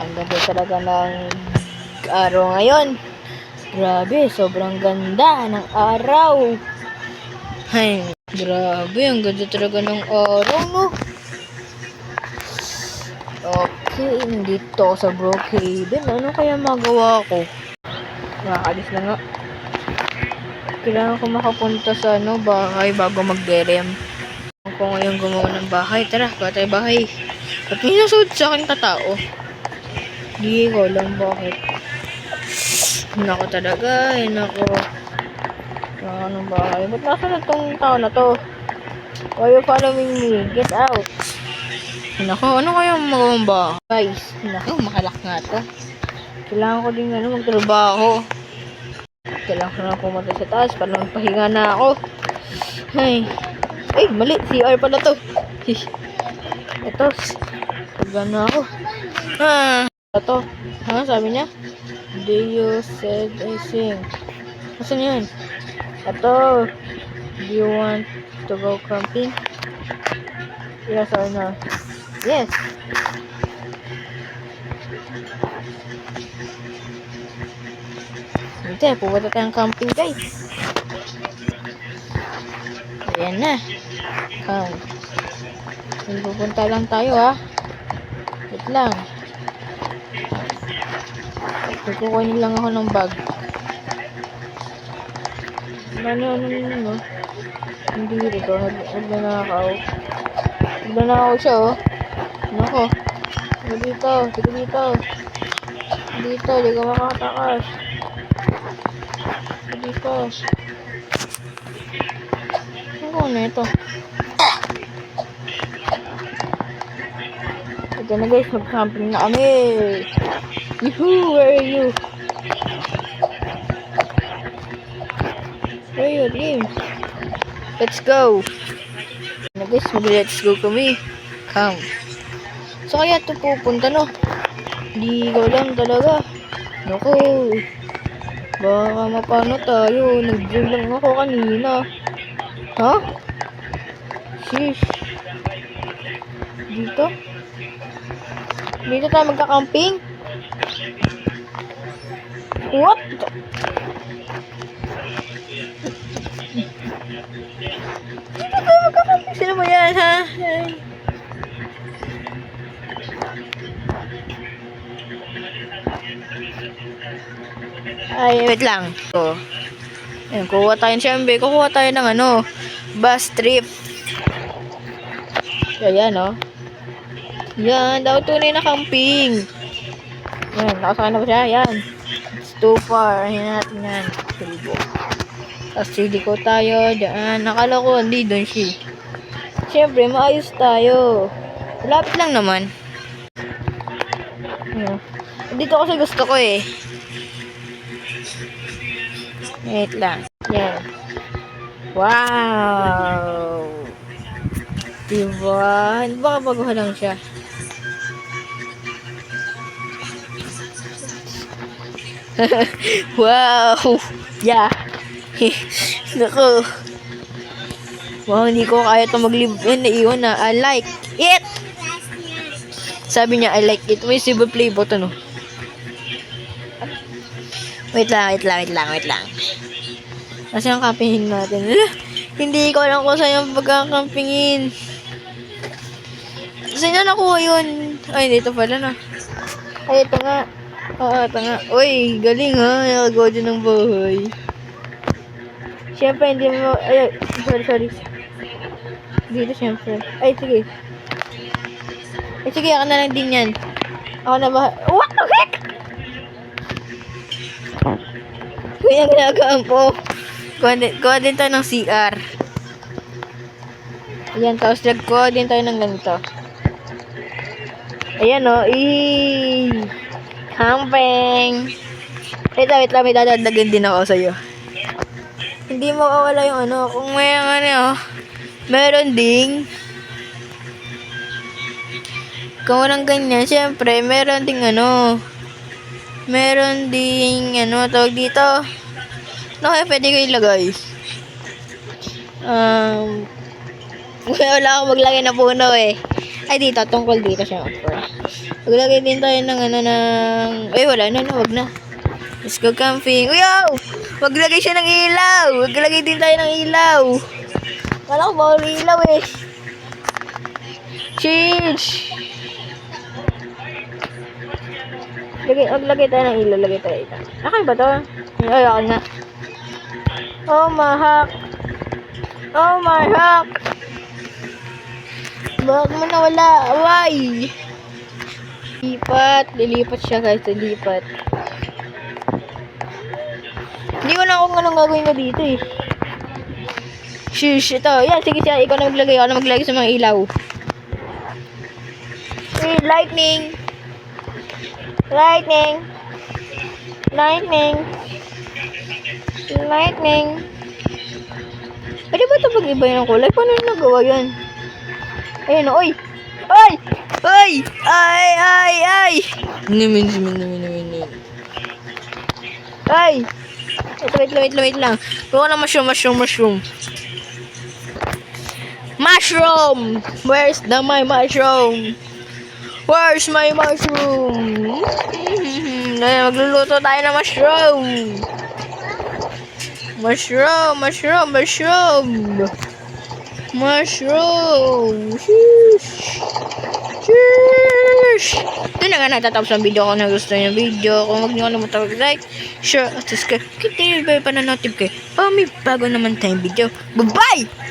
Ang ganda talaga ng araw ngayon. Grabe, sobrang ganda ng araw. Ay, grabe, ang ganda talaga ng araw, no? Okay, nandito ako sa Brookhaven. Ano kaya magawa ko? Nakakalis na nga. Kailangan ko makapunta sa bahay bago mag-derem. Kung ngayon gumawa ng bahay, tara, gawa tayo bahay. Ba't may nasud sa akin katao? Di ko alam bakit. Nako talaga, nako. Ng bahay. Ba't nasa na tong tao na to? Why you following me? Get out. Nako, ano kaya magawang ba? Guys, nako, makalak nga to. Kailangan ko din magtrabaho. Kailangan ko na pumunta sa taas para magpahinga na ako. Ay, mali. CR pala to. Ito. Pagyan na ako. Ito. Sabi niya? Do you said I sing? Asan yan? Ito. Do you want to go camping? Yes or no? Yes. Hindi, pupunta tayong camping, guys. Ayan na. Pupunta lang tayo, ha. Wait lang. Kukunin lang ako ng bag. Ano. Hindi dito. Nagnanakaw. Nagnanakaw siya, oh. Nako. Dito. Dito, di ka makatakas. Dito. Ano na ito? Ito na guys, mag-camping na kami. Yuhuu, where are you? Where are you, James? Let's go. Na guys, mag-let's go kami. Come. So kaya ito pupunta, no? Di ko lang talaga. Naku. Baka mapano tayo. Nag-dream lang ako kanina. Ha? Sheesh. Dito? Dito tayo magka-camping? What? Dito tayo magka-camping? Sino ba yan, ha? Ay, wait lang. So, ayun, kuha tayo ng bus trip. Ayan, oh. Yan, daw tunay na camping. Yan, nakasakay na ba siya? Yan. It's too far. Ayan natin yan. Tapos siliko tayo. Diyan. Nakala ko, hindi doon siya. Siyempre, maayos tayo. Lapit lang naman. Ayan. Dito kasi gusto ko eh. Wait lang. Yan. Wow! Diba? Baka baguhan lang siya. Wow! Yeah! Naku! Wow, hindi ko kaya ito mag-live. Naiwan na. I like it! Sabi niya, I like it. May silver play button, oh. Wait lang. Kasi ang campingin natin. Hindi ko alam kung saan yung pagkakampingin. Saan na nakuha yun? Ay, dito pala na. Ay, ito nga. Ito nga. Uy, galing ha. Nakagawa dyan ng bahay. Siyempre, hindi mo... Ay, sorry. Dito, siyempre. Ay, sige. Ako na lang din yan. Ako na ba... What the heck? Kuya, ginagawa po. Kuha din tayo ng CR. Ayan, tapos kuha din tayo ng ganito. Ayan, oh. Camping. Wait lang, may dadagdagan din ako sa'yo. Hindi mawawala yung kung may meron ding kung walang ganyan, syempre, meron ding tawag dito. Okay, pwede ko ilagay. Wala akong maglagay na puno eh. Ay, dito, tungkol dito syempre. Maglagay din tayo ng ano ng... Ay, wala na, wag na. Let's go camping. Uyaw! Maglagay siya ng ilaw. Maglagay din tayo ng ilaw. Wala ko bawal ilaw eh. Change! Maglagay tayo ng ilaw. Lagay tayo ito. Okay ba to? Ay, ako na. Oh my heck. Oh my heck. Bakit mo nawala? Why? Lilipat siya guys, lilipat. Hindi ko na kung anong gagawin ko dito eh. Shush, ito. Yan, sige siya, ikaw na maglagay. Ako na maglagay sa mga ilaw. Hey, lightning. Lightning. Lightning. Lightning. Pwede ba ito pag-iba yung kulay? Paano yung nagawa yan? Ayun, oy! Ay! Ay! Ay! Ay! Ay! Namin. Ay! Wait lang. Gawa na mushroom. Mushroom! Where's my mushroom? Where's my mushroom? Magluluto tayo ng mushroom. Mushroom. Sheesh. Ito na nga natatapos ang video ko. Nagustuhan yung video. Kung huwag nyo kalimutan mag-like, share, at subscribe. Kita yung pananotif kayo. May bago naman tayong video. Bye-bye!